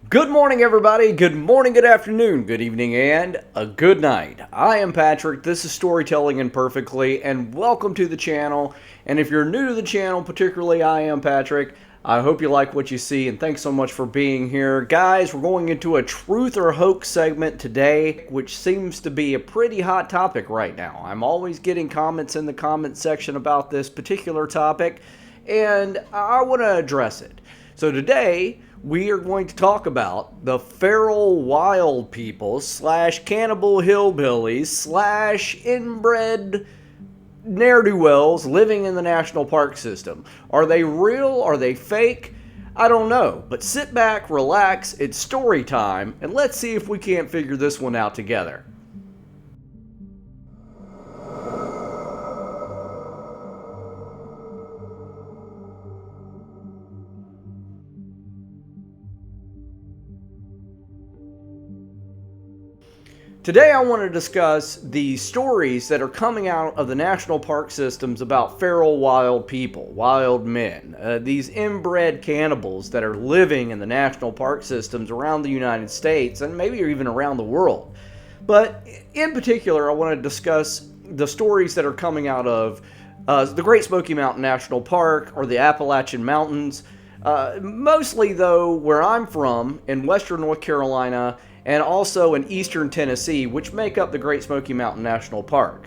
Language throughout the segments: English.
Good morning, everybody. Good morning, good afternoon, good evening, and a good night. I am Patrick. This is Storytelling Imperfectly, and welcome to the channel. And if you're new to the channel, particularly I am Patrick, I hope you like what you see, and thanks so much for being here. Guys, we're going into a truth or hoax segment today, which seems to be a pretty hot topic right now. I'm always getting comments in the comment section about this particular topic, and I want to address it. So today, we are going to talk about the feral wild people / cannibal hillbillies / inbred ne'er-do-wells living in the national park system. Are they real? Are they fake? I don't know. But sit back, relax, it's story time, and let's see if we can't figure this one out together. Today I want to discuss the stories that are coming out of the national park systems about feral wild people, wild men, these inbred cannibals that are living in the national park systems around the United States and maybe even around the world. But in particular, I want to discuss the stories that are coming out of the Great Smoky Mountain National Park or the Appalachian Mountains. Mostly, though, where I'm from, in western North Carolina, and also in eastern Tennessee, which make up the Great Smoky Mountain National Park.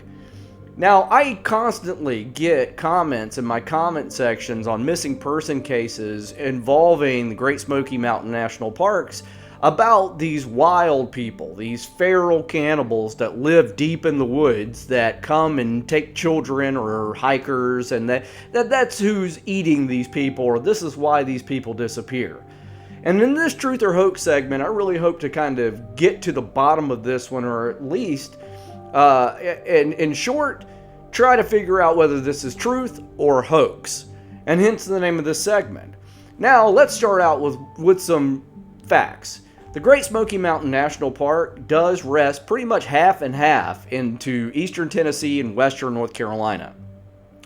Now, I constantly get comments in my comment sections on missing person cases involving the Great Smoky Mountain National Parks about these wild people, these feral cannibals that live deep in the woods that come and take children or hikers, and that's who's eating these people, or this is why these people disappear. And in this Truth or Hoax segment, I really hope to kind of get to the bottom of this one, or at least, in short, try to figure out whether this is truth or hoax. And hence the name of this segment. Now, let's start out with some facts. The Great Smoky Mountain National Park does rest pretty much half and half into eastern Tennessee and western North Carolina.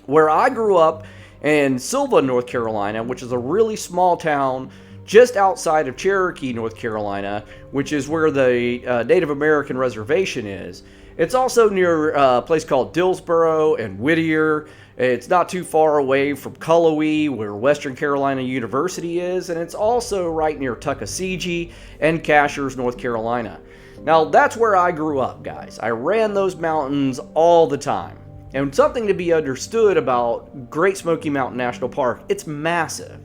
Where I grew up in Sylva, North Carolina, which is a really small town just outside of Cherokee, North Carolina, which is where the Native American reservation is. It's also near a place called Dillsboro and Whittier. It's not too far away from Cullowhee, where Western Carolina University is, and it's also right near Tuckasegee and Cashers, North Carolina. Now, that's where I grew up, guys. I ran those mountains all the time. And something to be understood about Great Smoky Mountain National Park, it's massive.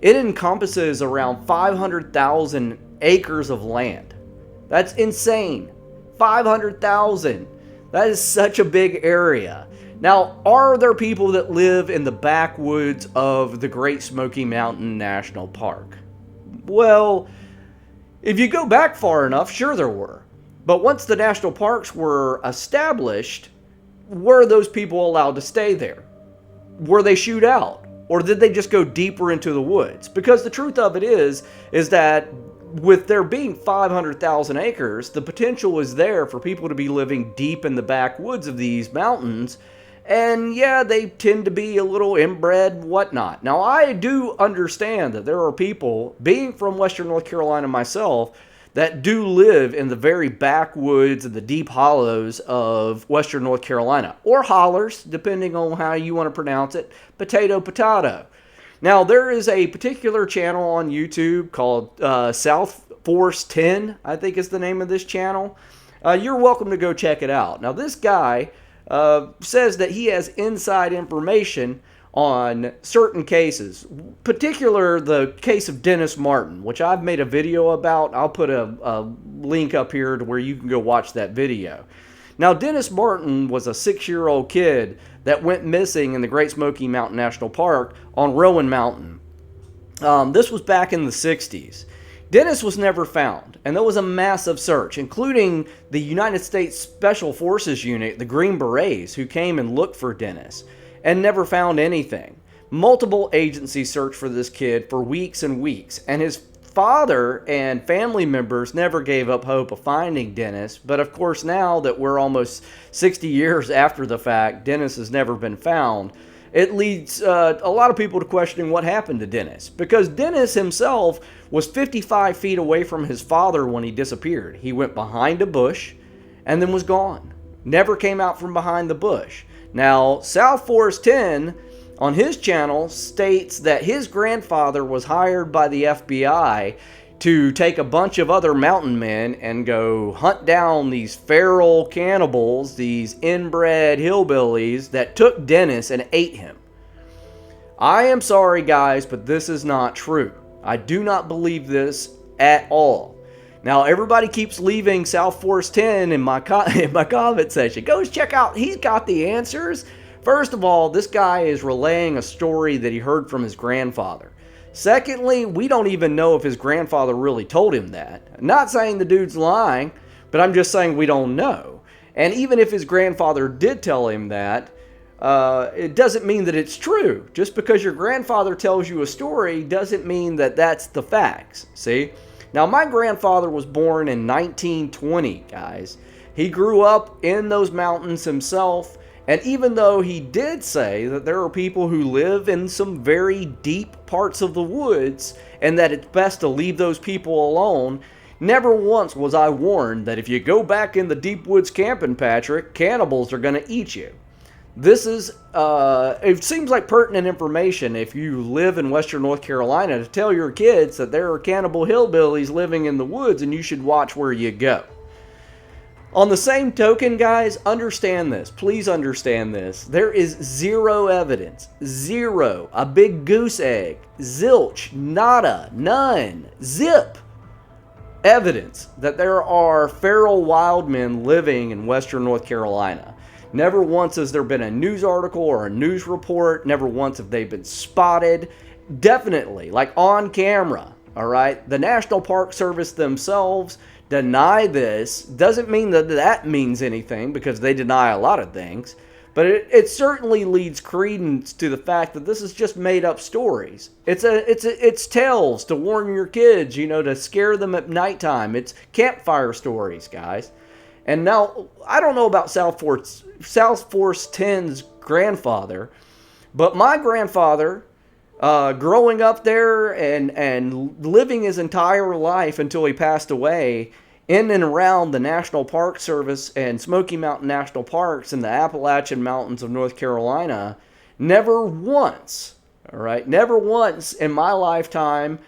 It encompasses around 500,000 acres of land. That's insane. 500,000. That is such a big area. Now, are there people that live in the backwoods of the Great Smoky Mountain National Park? Well, if you go back far enough, sure there were. But once the national parks were established, were those people allowed to stay there? Were they shooed out? Or did they just go deeper into the woods? Because the truth of it is that with there being 500,000 acres, the potential is there for people to be living deep in the backwoods of these mountains. And yeah, they tend to be a little inbred, whatnot. Now, I do understand that there are people, being from Western North Carolina myself, that do live in the very backwoods and the deep hollows of Western North Carolina. Or hollers, depending on how you want to pronounce it. Potato. Now, there is a particular channel on YouTube called South Force 10, I think is the name of this channel. You're welcome to go check it out. Now, this guy says that he has inside information on certain cases, particular the case of Dennis Martin, which I've made a video about. I'll put a link up here to where you can go watch that video. Now, Dennis Martin was a 6-year-old kid that went missing in the Great Smoky Mountain National Park on Rowan Mountain. This was back in the 60s. Dennis was never found, and there was a massive search, including the United States Special Forces unit, the Green Berets, who came and looked for Dennis and never found anything. Multiple agencies searched for this kid for weeks and weeks, and his father and family members never gave up hope of finding Dennis. But of course, now that we're almost 60 years after the fact, Dennis has never been found. it leads a lot of people to questioning what happened to Dennis. Because Dennis himself was 55 feet away from his father when he disappeared. He went behind a bush and then was gone. Never came out from behind the bush. Now, South Force 10 on his channel states that his grandfather was hired by the FBI to take a bunch of other mountain men and go hunt down these feral cannibals, these inbred hillbillies that took Dennis and ate him. I am sorry, guys, but this is not true. I do not believe this at all. Now, everybody keeps leaving South Force 10 in my comment section. Go check out, he's got the answers. First of all, this guy is relaying a story that he heard from his grandfather. Secondly, we don't even know if his grandfather really told him that. I'm not saying the dude's lying, but I'm just saying we don't know. And even if his grandfather did tell him that, it doesn't mean that it's true. Just because your grandfather tells you a story doesn't mean that that's the facts. See? Now, my grandfather was born in 1920, guys. He grew up in those mountains himself. And even though he did say that there are people who live in some very deep parts of the woods and that it's best to leave those people alone, never once was I warned that if you go back in the deep woods camping, Patrick, cannibals are going to eat you. This is, it seems like pertinent information if you live in Western North Carolina to tell your kids that there are cannibal hillbillies living in the woods and you should watch where you go. On the same token, guys, understand this. Please understand this. There is zero evidence. Zero. A big goose egg. Zilch. Nada. None. Zip. Evidence that there are feral wild men living in Western North Carolina. Never once has there been a news article or a news report. Never once have they been spotted. Definitely, like on camera. All right? The National Park Service themselves deny this. Doesn't mean that that means anything because they deny a lot of things, but it certainly leads credence to the fact that this is just made up stories. It's tales to warn your kids, you know, to scare them at nighttime. It's campfire stories, guys. And now I don't know about South Force 10's grandfather, but my grandfather, growing up there and living his entire life until he passed away in and around the National Park Service and Smoky Mountain National Parks in the Appalachian Mountains of North Carolina, never once, all right, never once in my lifetime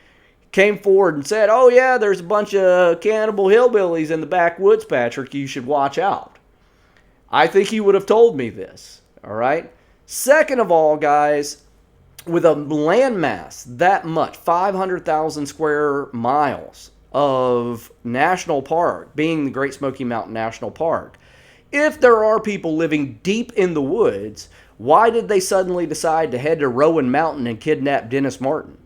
came forward and said, oh yeah, there's a bunch of cannibal hillbillies in the backwoods, Patrick, you should watch out. I think he would have told me this, all right? Second of all, guys, with a landmass that much, 500,000 square miles of national park, being the Great Smoky Mountain National Park, if there are people living deep in the woods, why did they suddenly decide to head to Rowan Mountain and kidnap Dennis Martin?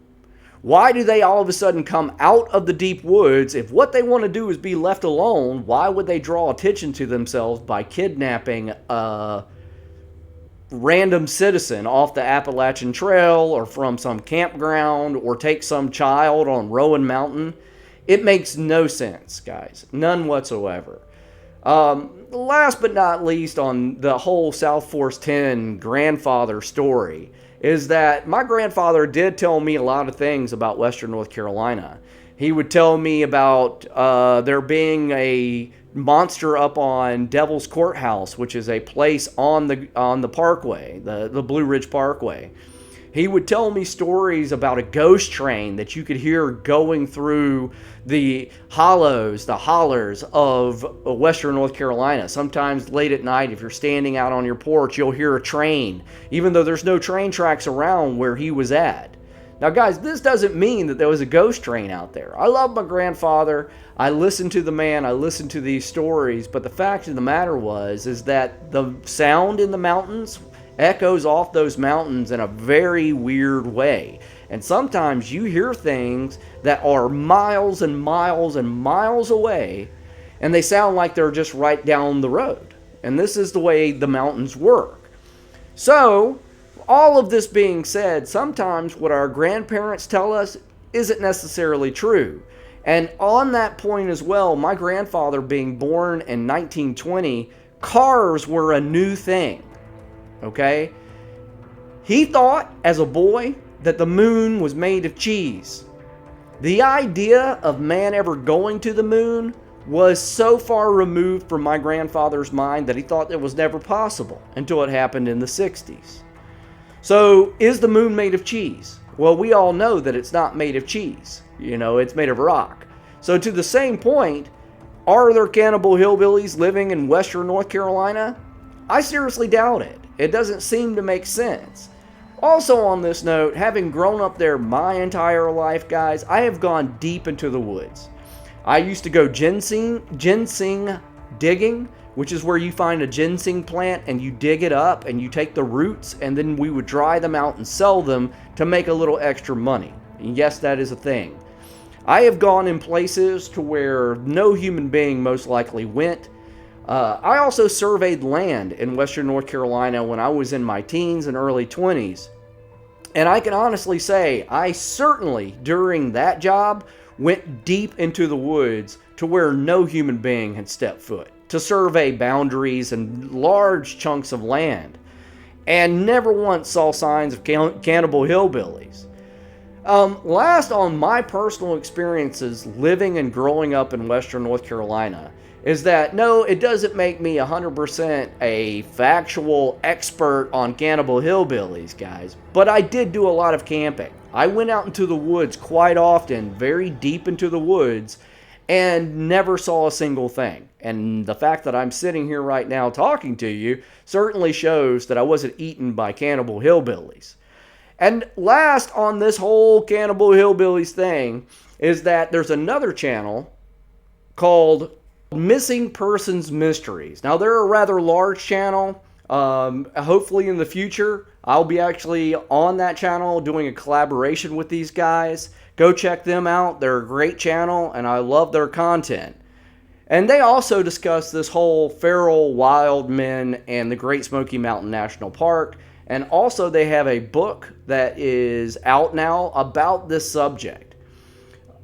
Why do they all of a sudden come out of the deep woods? If what they want to do is be left alone, why would they draw attention to themselves by kidnapping a random citizen off the Appalachian Trail or from some campground or take some child on Rowan Mountain? It makes no sense, guys. None whatsoever. Last but not least on the whole South Force 10 grandfather story is that my grandfather did tell me a lot of things about Western North Carolina. He would tell me about there being a monster up on Devil's Courthouse, which is a place on the parkway, the Blue Ridge Parkway. He would tell me stories about a ghost train that you could hear going through the hollows, the hollers of Western North Carolina. Sometimes late at night, if you're standing out on your porch, you'll hear a train, even though there's no train tracks around where he was at. Now, guys, this doesn't mean that there was a ghost train out there. I love my grandfather. I listened to the man. I listened to these stories. But the fact of the matter is that the sound in the mountains echoes off those mountains in a very weird way. And sometimes you hear things that are miles and miles and miles away, and they sound like they're just right down the road. And this is the way the mountains work. So, all of this being said, sometimes what our grandparents tell us isn't necessarily true. And on that point as well, my grandfather being born in 1920, cars were a new thing. Okay? He thought as a boy that the moon was made of cheese. The idea of man ever going to the moon was so far removed from my grandfather's mind that he thought it was never possible until it happened in the 60s. So, is the moon made of cheese? Well, we all know that it's not made of cheese. It's made of rock. So, to the same point, are there cannibal hillbillies living in western North Carolina? I seriously doubt it. It doesn't seem to make sense. Also on this note, having grown up there my entire life, guys, I have gone deep into the woods. I used to go ginseng digging, which is where you find a ginseng plant and you dig it up and you take the roots, and then we would dry them out and sell them to make a little extra money. And yes, that is a thing. I have gone in places to where no human being most likely went. I also surveyed land in western North Carolina when I was in my teens and early 20s. And I can honestly say, I certainly, during that job, went deep into the woods to where no human being had stepped foot, to survey boundaries and large chunks of land, and never once saw signs of cannibal hillbillies. Last on my personal experiences living and growing up in western North Carolina is that, no, it doesn't make me 100% a factual expert on cannibal hillbillies, guys, but I did do a lot of camping. I went out into the woods quite often, very deep into the woods, and never saw a single thing. And the fact that I'm sitting here right now talking to you certainly shows that I wasn't eaten by cannibal hillbillies. And last on this whole cannibal hillbillies thing is that there's another channel called Missing Persons Mysteries. Now, they're a rather large channel. Hopefully in the future, I'll be actually on that channel doing a collaboration with these guys. Go check them out. They're a great channel, and I love their content. And they also discuss this whole feral wild men and the Great Smoky Mountain National Park. And also they have a book that is out now about this subject.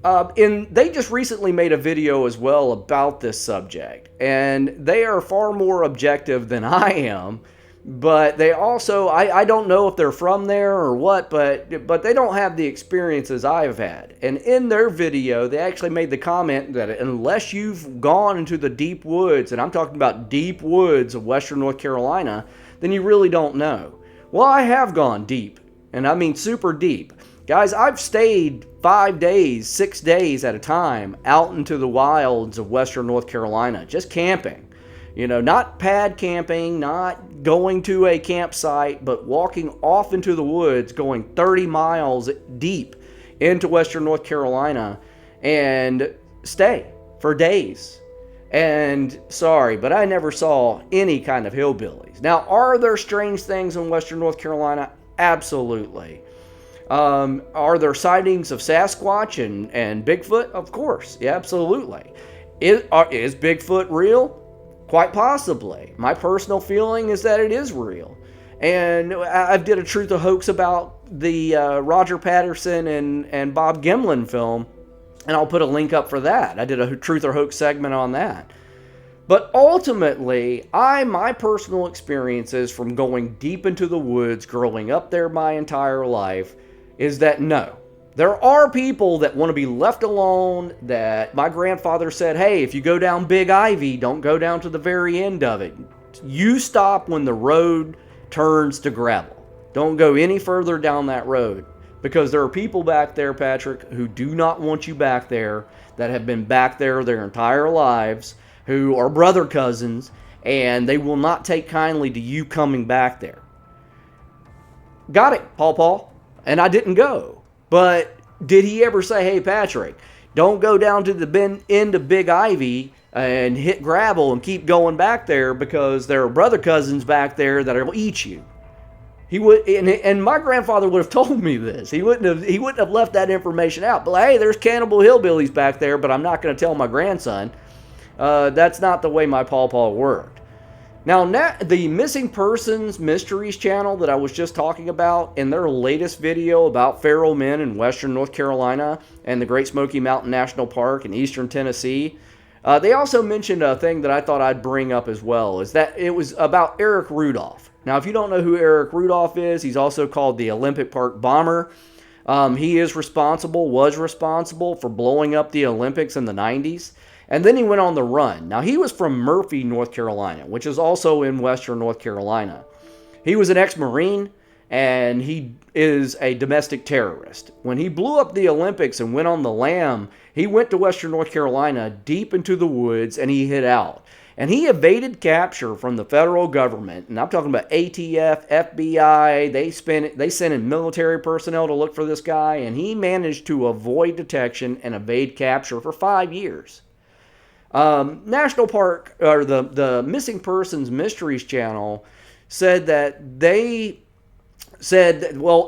They just recently made a video as well about this subject, and they are far more objective than I am, but they also, I don't know if they're from there or what, but they don't have the experiences I've had. And in their video, they actually made the comment that unless you've gone into the deep woods, and I'm talking about deep woods of western North Carolina, then you really don't know. Well, I have gone deep, and I mean super deep. Guys, I've stayed 5 days, 6 days at a time out into the wilds of western North Carolina, just camping. Not pad camping, not going to a campsite, but walking off into the woods, going 30 miles deep into western North Carolina and stay for days. And sorry, but I never saw any kind of hillbillies. Now, are there strange things in western North Carolina? Absolutely. Are there sightings of Sasquatch and Bigfoot? Of course. Yeah, absolutely. Is Bigfoot real? Quite possibly. My personal feeling is that it is real. And I did a Truth or Hoax about the Roger Patterson and Bob Gimlin film, and I'll put a link up for that. I did a Truth or Hoax segment on that. But ultimately, my personal experiences from going deep into the woods, growing up there my entire life, is that no. There are people that want to be left alone, that my grandfather said, hey, if you go down Big Ivy, don't go down to the very end of it. You stop when the road turns to gravel. Don't go any further down that road. Because there are people back there, Patrick, who do not want you back there, that have been back there their entire lives, who are brother cousins, and they will not take kindly to you coming back there. Got it, Paul. And I didn't go. But did he ever say, hey, Patrick, don't go down to the end of Big Ivy and hit gravel and keep going back there because there are brother cousins back there that will eat you? He would, and my grandfather would have told me this. He wouldn't have left that information out. But like, hey, there's cannibal hillbillies back there, but I'm not going to tell my grandson. That's not the way my Paw worked. Now, the Missing Persons Mysteries channel that I was just talking about, in their latest video about feral men in western North Carolina and the Great Smoky Mountain National Park in eastern Tennessee, They also mentioned a thing that I thought I'd bring up as well, is that it was about Eric Rudolph. Now, if you don't know who Eric Rudolph is, he's also called the Olympic Park Bomber. He was responsible for blowing up the Olympics in the 90s. And then he went on the run. Now, he was from Murphy, North Carolina, which is also in western North Carolina. He was an ex-Marine, and he is a domestic terrorist. When he blew up the Olympics and went on the lam, he went to western North Carolina, deep into the woods, and he hid out. And he evaded capture from the federal government, and I'm talking about ATF, FBI. They sent in military personnel to look for this guy, and he managed to avoid detection and evade capture for 5 years. National Park, or the Missing Persons Mysteries channel, said that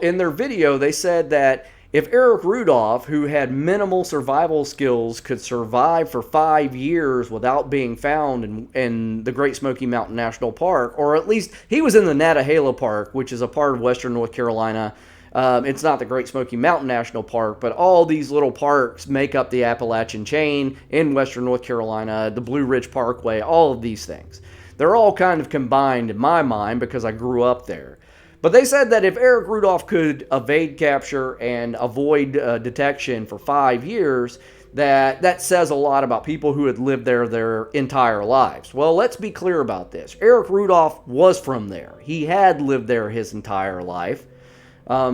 in their video, they said that if Eric Rudolph, who had minimal survival skills, could survive for 5 years without being found in the Great Smoky Mountain National Park, or at least he was in the Nantahala Park, which is a part of western North Carolina. It's not the Great Smoky Mountain National Park, but all these little parks make up the Appalachian chain in western North Carolina, the Blue Ridge Parkway, all of these things. They're all kind of combined in my mind because I grew up there. But they said that if Eric Rudolph could evade capture and avoid detection for 5 years, that says a lot about people who had lived there their entire lives. Well, let's be clear about this. Eric Rudolph was from there. He had lived there his entire life.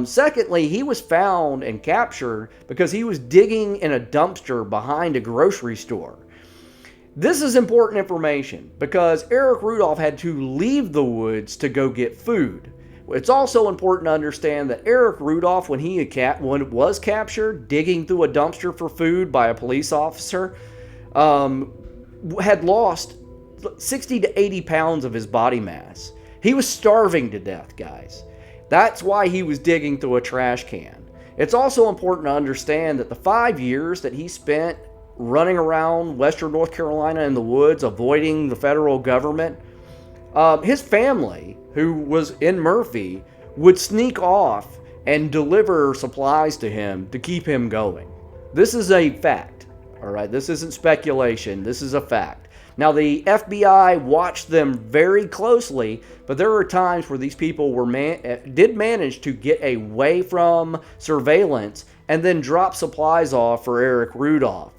Secondly, he was found and captured because he was digging in a dumpster behind a grocery store. This is important information because Eric Rudolph had to leave the woods to go get food. It's also important to understand that Eric Rudolph, when he was captured digging through a dumpster for food by a police officer, had lost 60 to 80 pounds of his body mass. He was starving to death, guys. That's why he was digging through a trash can. It's also important to understand that the 5 years that he spent running around western North Carolina in the woods, avoiding the federal government, his family, who was in Murphy, would sneak off and deliver supplies to him to keep him going. This is a fact, all right? This isn't speculation. This is a fact. Now, the FBI watched them very closely, but there were times where these people did manage to get away from surveillance and then drop supplies off for Eric Rudolph.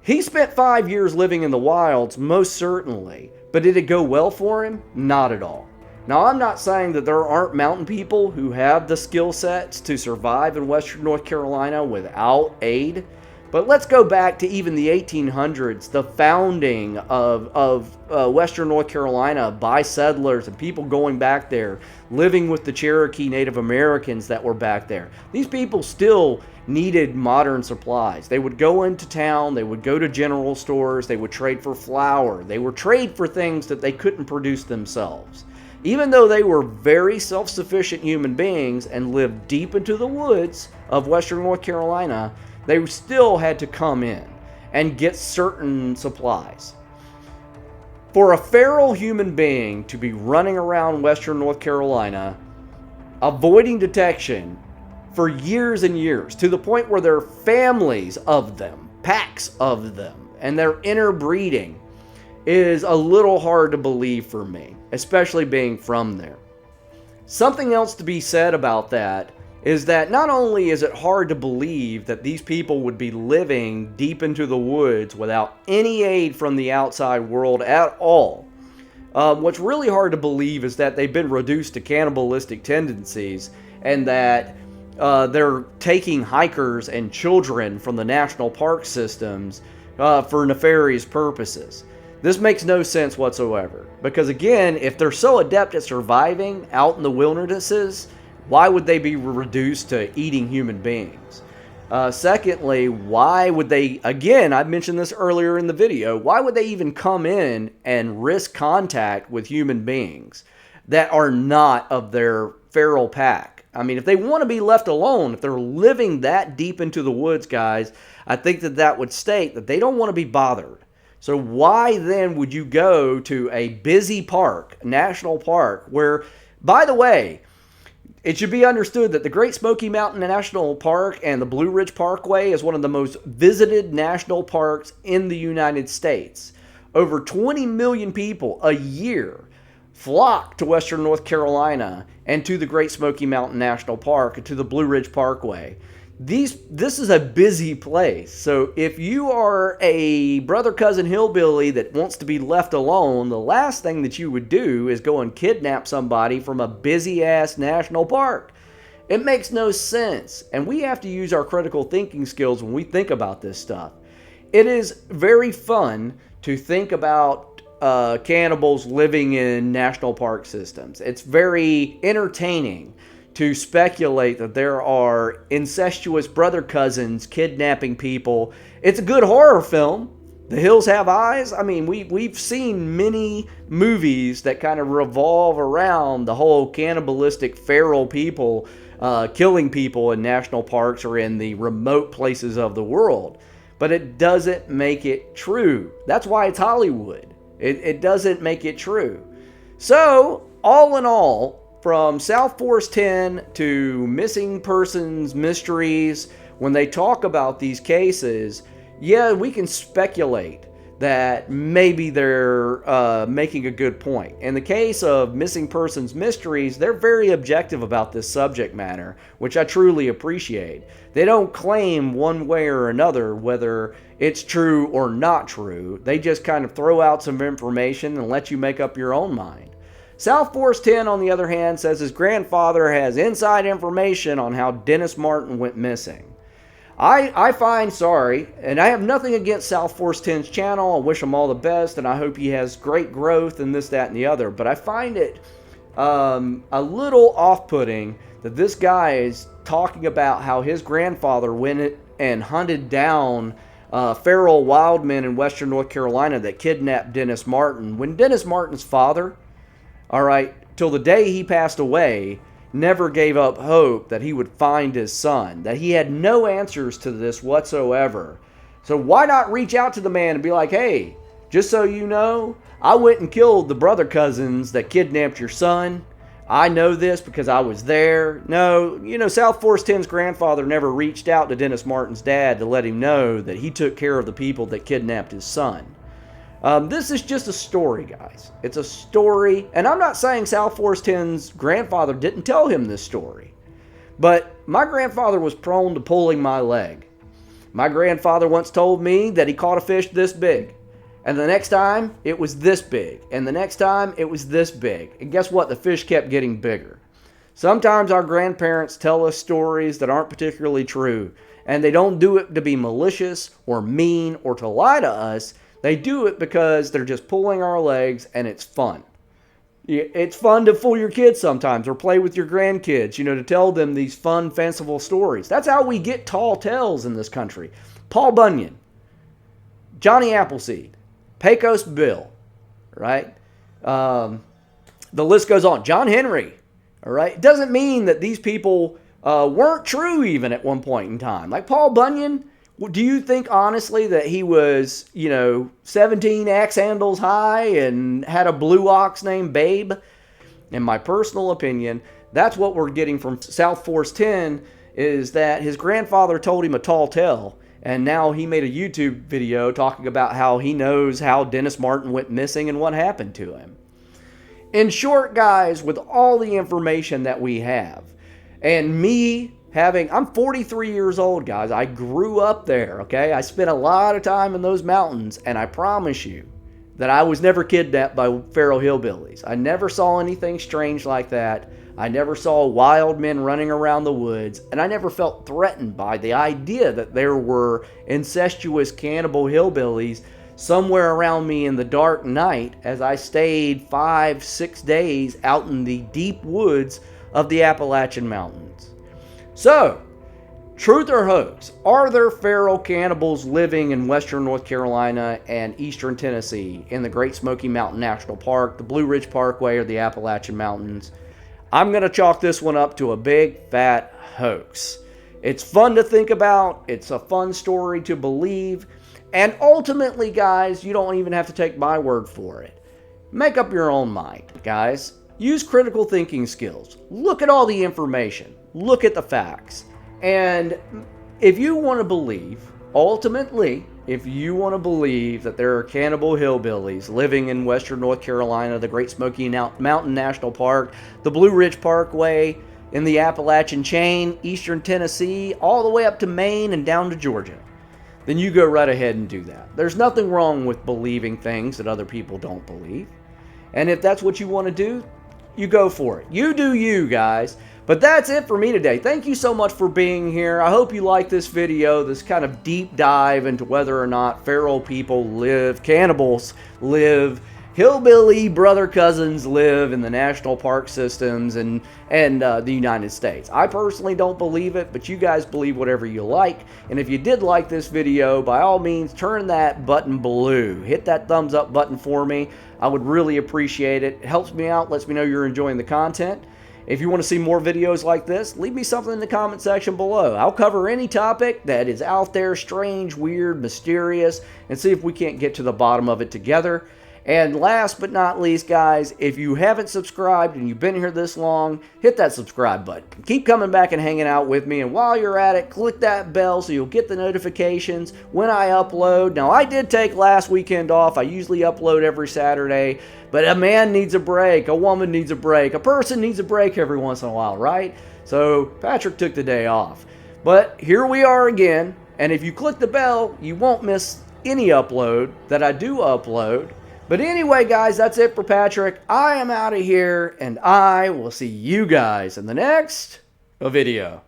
He spent 5 years living in the wilds, most certainly, but did it go well for him? Not at all. Now, I'm not saying that there aren't mountain people who have the skill sets to survive in western North Carolina without aid, but let's go back to even the 1800s, the founding of western North Carolina by settlers and people going back there, living with the Cherokee Native Americans that were back there. These people still needed modern supplies. They would go into town, they would go to general stores, they would trade for flour, they would trade for things that they couldn't produce themselves. Even though they were very self-sufficient human beings and lived deep into the woods of western North Carolina, they still had to come in and get certain supplies. For a feral human being to be running around western North Carolina, avoiding detection for years and years, to the point where there are families of them, packs of them, and they're interbreeding, is a little hard to believe for me, especially being from there. Something else to be said about that is that not only is it hard to believe that these people would be living deep into the woods without any aid from the outside world at all, what's really hard to believe is that they've been reduced to cannibalistic tendencies and that they're taking hikers and children from the national park systems for nefarious purposes. This makes no sense whatsoever, because again, if they're so adept at surviving out in the wildernesses, why would they be reduced to eating human beings? Secondly, why would they, again, I mentioned this earlier in the video, why would they even come in and risk contact with human beings that are not of their feral pack? I mean, if they want to be left alone, if they're living that deep into the woods, guys, I think that would state that they don't want to be bothered. So why then would you go to a busy park, national park, where, by the way, It should be understood that the Great Smoky Mountain National Park and the Blue Ridge Parkway is one of the most visited national parks in the United States. Over 20 million people a year flock to Western North Carolina and to the Great Smoky Mountain National Park and to the Blue Ridge Parkway. This is a busy place. So if you are a brother cousin hillbilly that wants to be left alone, the last thing that you would do is go and kidnap somebody from a busy ass national park. It makes no sense. And we have to use our critical thinking skills when we think about this stuff. It is very fun to think about cannibals living in national park systems. It's very entertaining to speculate that there are incestuous brother cousins kidnapping people. It's a good horror film. The Hills Have Eyes. I mean, we've seen many movies that kind of revolve around the whole cannibalistic feral people killing people in national parks or in the remote places of the world. But it doesn't make it true. That's why it's Hollywood. It doesn't make it true. So, all in all, from South Force 10 to missing persons mysteries, when they talk about these cases, yeah, we can speculate that maybe they're making a good point. In the case of missing persons mysteries, they're very objective about this subject matter, which I truly appreciate. They don't claim one way or another whether it's true or not true. They just kind of throw out some information and let you make up your own mind. South Force 10, on the other hand, says his grandfather has inside information on how Dennis Martin went missing. I find sorry, and I have nothing against South Force 10's channel. I wish him all the best, and I hope he has great growth and this, that, and the other. But I find it a little off-putting that this guy is talking about how his grandfather went and hunted down feral wild men in Western North Carolina that kidnapped Dennis Martin, when Dennis Martin's father, all right, till the day he passed away, never gave up hope that he would find his son, that he had no answers to this whatsoever. So why not reach out to the man and be like, hey, just so you know, I went and killed the brother cousins that kidnapped your son. I know this because I was there. No, South Force 10's grandfather never reached out to Dennis Martin's dad to let him know that he took care of the people that kidnapped his son. This is just a story, guys. It's a story. And I'm not saying South Force 10's grandfather didn't tell him this story. But my grandfather was prone to pulling my leg. My grandfather once told me that he caught a fish this big. And the next time, it was this big. And the next time, it was this big. And guess what? The fish kept getting bigger. Sometimes our grandparents tell us stories that aren't particularly true. And they don't do it to be malicious or mean or to lie to us. They do it because they're just pulling our legs and it's fun. It's fun to fool your kids sometimes or play with your grandkids, to tell them these fun, fanciful stories. That's how we get tall tales in this country. Paul Bunyan, Johnny Appleseed, Pecos Bill, right? The list goes on. John Henry, all right? It doesn't mean that these people weren't true even at one point in time. Like Paul Bunyan, do you think honestly that he was, 17 axe handles high and had a blue ox named Babe? In my personal opinion, that's what we're getting from South Force 10, is that his grandfather told him a tall tale, and now he made a YouTube video talking about how he knows how Dennis Martin went missing and what happened to him. In short, guys, with all the information that we have, and me I'm 43 years old, guys. I grew up there, okay? I spent a lot of time in those mountains, and I promise you that I was never kidnapped by feral hillbillies. I never saw anything strange like that. I never saw wild men running around the woods, and I never felt threatened by the idea that there were incestuous cannibal hillbillies somewhere around me in the dark night as I stayed 5-6 days out in the deep woods of the Appalachian Mountains. So, truth or hoax? Are there feral cannibals living in Western North Carolina and Eastern Tennessee in the Great Smoky Mountain National Park, the Blue Ridge Parkway, or the Appalachian Mountains? I'm going to chalk this one up to a big, fat hoax. It's fun to think about. It's a fun story to believe. And ultimately, guys, you don't even have to take my word for it. Make up your own mind, guys. use critical thinking skills. Look at all the information. Look at the facts. And if you want to believe, ultimately, if you want to believe that there are cannibal hillbillies living in western North Carolina, the Great Smoky Mountain National Park, the Blue Ridge Parkway, in the Appalachian chain, eastern Tennessee, all the way up to Maine and down to Georgia, then you go right ahead and do that. There's nothing wrong with believing things that other people don't believe. And if that's what you want to do, you go for it. You do you, guys. But that's it for me today. Thank you so much for being here. I hope you like this video, this kind of deep dive into whether or not feral people live, cannibals live, hillbilly brother cousins live in the national park systems and the United States. I personally don't believe it, but you guys believe whatever you like. And if you did like this video, by all means, turn that button blue. Hit that thumbs up button for me. I would really appreciate it. It helps me out, lets me know you're enjoying the content. If you want to see more videos like this, leave me something in the comment section below. I'll cover any topic that is out there, strange, weird, mysterious, and see if we can't get to the bottom of it together. And last but not least, guys, if you haven't subscribed and you've been here this long, hit that subscribe button. Keep coming back and hanging out with me. And while you're at it, click that bell so you'll get the notifications when I upload. Now, I did take last weekend off. I usually upload every Saturday. But a man needs a break. A woman needs a break. A person needs a break every once in a while, right? So Patrick took the day off. But here we are again. And if you click the bell, you won't miss any upload that I do upload. But anyway, guys, that's it for Patrick. I am out of here, and I will see you guys in the next video.